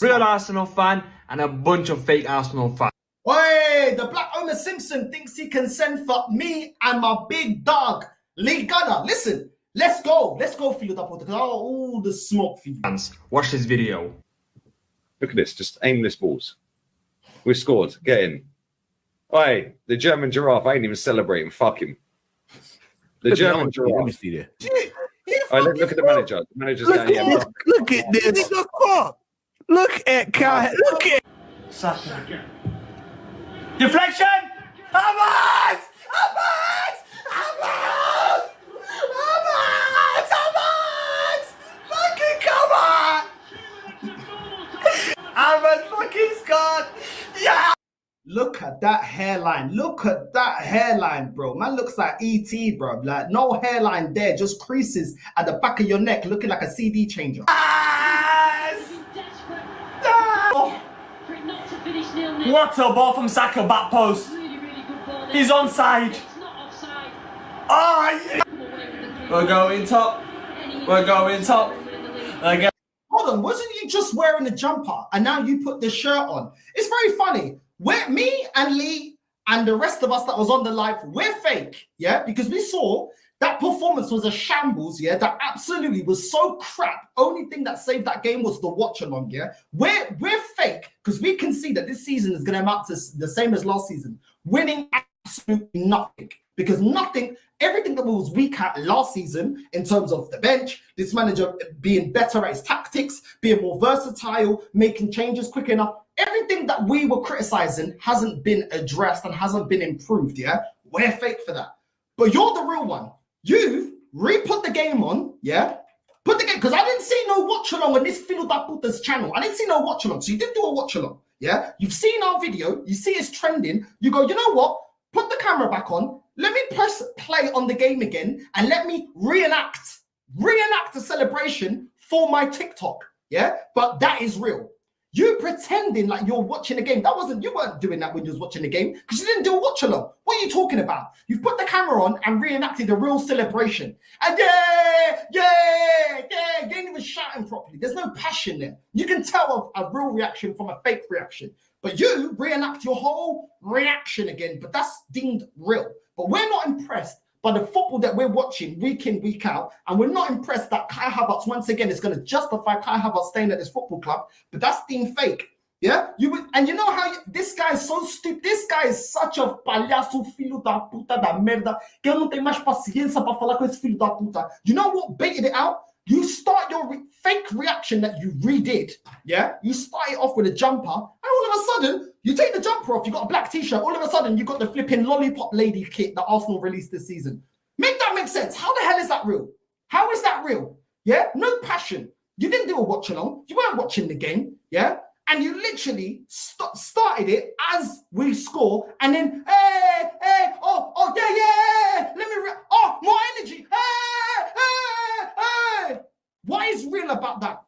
real Arsenal fan and a bunch of fake Arsenal fans. Oi, the Black Homer Simpson thinks he can send for me and my big dog, Lee Gunner. Listen, let's go field up because all the smoke for you. Watch this video. Look at this, just aimless balls. We scored, get in. Oi, the German giraffe ain't even celebrating, fuck him. The German giraffe. Let me see that. Look at the manager. The manager's down here. Look at this. Look at Kai. Look at Saka. Deflection! Hamas! Hamas! Hamas! Hamas! Hamas! Fucking come on! Hamas fucking scored! Yeah! Look at that hairline. Look at that hairline, bro. Man looks like E.T., bro. Like, no hairline there, just creases at the back of your neck looking like a CD changer. What a ball from Saka, back post. He's onside. Oh, yeah. We're going top. We're going top. Again. Hold on, wasn't you just wearing a jumper and now you put the shirt on? It's very funny. Me and Lee and the rest of us that was on the live, we're fake, yeah? Because we saw that performance was a shambles, yeah? That absolutely was so crap. Only thing that saved that game was the watch along, yeah? We're fake because we can see that this season is going to amount to the same as last season. Winning absolutely nothing. Because everything that was weak at last season in terms of the bench, this manager being better at his tactics, being more versatile, making changes quick enough, everything that we were criticizing hasn't been addressed and hasn't been improved, yeah? We're fake for that. But you're the real one. You've re-put the game on, yeah? Put the game, because I didn't see no watch along on this Philo da Puta's channel. I didn't see no watch along. So you did do a watch along, yeah? You've seen our video, you see it's trending. You go, you know what? Put the camera back on. Let me press play on the game again and let me reenact the celebration for my TikTok, yeah? But that is real. You pretending like you're watching a game. You weren't doing that when you was watching the game because you didn't do a watch along. What are you talking about? You've put the camera on and reenacted a real celebration. And you ain't even shouting properly. There's no passion there. You can tell a real reaction from a fake reaction. But you reenact your whole reaction again, but that's deemed real. But we're not impressed by the football that we're watching week in, week out, and we're not impressed that Kai Havertz, once again, is going to justify Kai Havertz staying at this football club, but that's deemed fake. Yeah? And you know how this guy is so stupid. This guy is such a palhaço, filho da puta da merda, que eu não tenho mais paciência para falar com esse filho da puta. You know what baited it out? You start your fake reaction that you redid, yeah? You start it off with a jumper, and all of a sudden, you take the jumper off, you got a black t-shirt, all of a sudden, you got the flipping lollipop lady kit that Arsenal released this season. Make that make sense. How the hell is that real? How is that real? Yeah? No passion. You didn't do a watch along. You weren't watching the game, yeah? And you literally started it as we score, and then, yeah, let me, more energy, hey. What is real about that?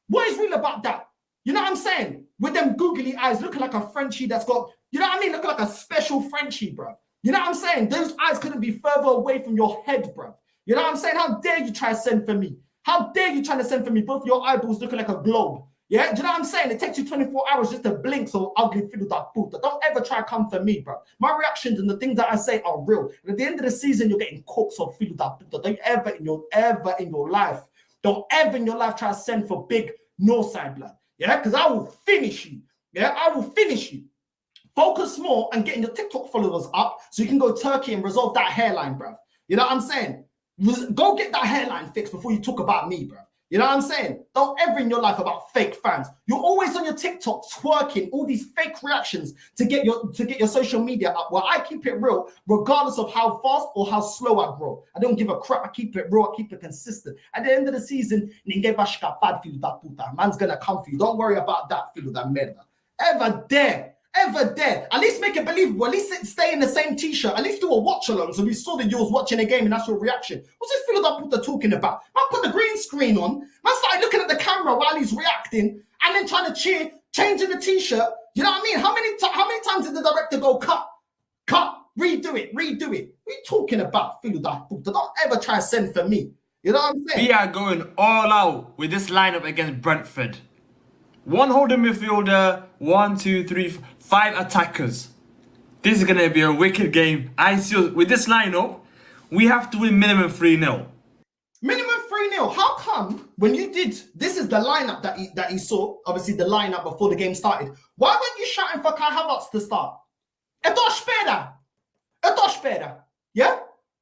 What is real about that? You know what I'm saying? With them googly eyes looking like a Frenchie that's got, you know what I mean? Looking like a special Frenchie, bro. You know what I'm saying? Those eyes couldn't be further away from your head, bro. You know what I'm saying? How dare you try to send for me? How dare you try to send for me? Both your eyeballs looking like a globe. Yeah, do you know what I'm saying? It takes you 24 hours just to blink, so ugly filo da puta. Don't ever try to come for me, bro. My reactions and the things that I say are real. And at the end of the season, you're getting cooked on filo da puta. Don't ever in your life try to send for big Northside blood. Yeah, because I will finish you. Yeah, I will finish you. Focus more on getting your TikTok followers up so you can go Turkey and resolve that hairline, bro. You know what I'm saying? Go get that hairline fixed before you talk about me, bro. You know what I'm saying? Don't ever in your life about fake fans. You're always on your TikTok twerking all these fake reactions to get your social media up. Well, I keep it real, regardless of how fast or how slow I grow. I don't give a crap. I keep it real. I keep it consistent. At the end of the season, ninguém vai escapar, filho da puta. Man's gonna come for you. Don't worry about that, filho da merda. Ever dare. At least make it believable. At least stay in the same t-shirt. At least do a watch along so we saw that you was watching a game and that's your reaction. What's this filo da puta talking about? Man put the green screen on. Man started looking at the camera while he's reacting and then trying to cheer, changing the t-shirt. You know what I mean? How many times did the director go cut, redo it? What are you talking about, filo da puta? Don't ever try to send for me. You know what I'm saying? We are going all out with this lineup against Brentford. One holding midfielder, 1, 2, 3, 5 attackers. This is gonna be a wicked game. I see with this lineup, we have to win minimum 3-0. Minimum 3-0. How come when you did, this is the lineup that he saw, obviously the lineup before the game started. Why weren't you shouting for Kai Havertz to start? Yeah?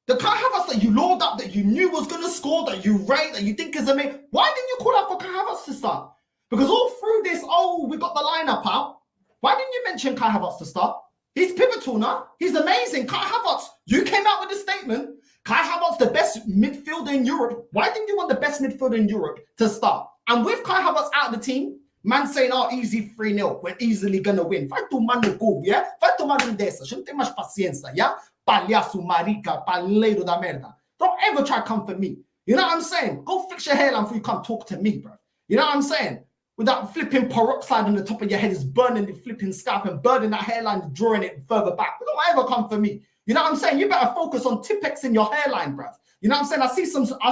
The Kai Havertz that you loaded up, that you knew was going to score, that you rate, that you think is amazing. Why didn't you call out for Kai Havertz to start? Because all through this, we got the lineup out. Why didn't you mention Kai Havertz to start? He's pivotal now. He's amazing. Kai Havertz, you came out with a statement. Kai Havertz, the best midfielder in Europe. Why didn't you want the best midfielder in Europe to start? And with Kai Havertz out of the team, man saying, easy 3-0. We're easily going to win. Vai tomar no cu, yeah? Vai tomar no dessa. Você não tem mais paciência, yeah? Palhaço, marica, paleiro da merda. Don't ever try to come for me. You know what I'm saying? Go fix your hairline before you come talk to me, bro. You know what I'm saying? With that flipping peroxide on the top of your head is burning the flipping scalp and burning that hairline, drawing it further back. Don't ever come for me. You know what I'm saying? You better focus on Tipex in your hairline, bruv. You know what I'm saying? I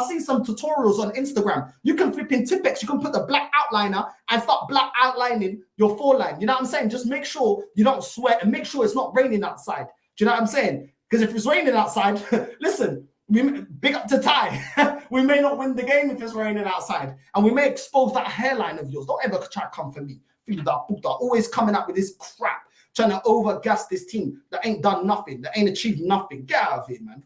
see some tutorials on Instagram. You can flip in Tipex. You can put the black outliner and start black outlining your foreline. You know what I'm saying? Just make sure you don't sweat and make sure it's not raining outside. Do you know what I'm saying? Because if it's raining outside, listen, big up to Ty. We may not win the game if it's raining outside. And we may expose that hairline of yours. Don't ever try to come for me. Always coming up with this crap. Trying to overgas this team that ain't done nothing, that ain't achieved nothing. Get out of here, man.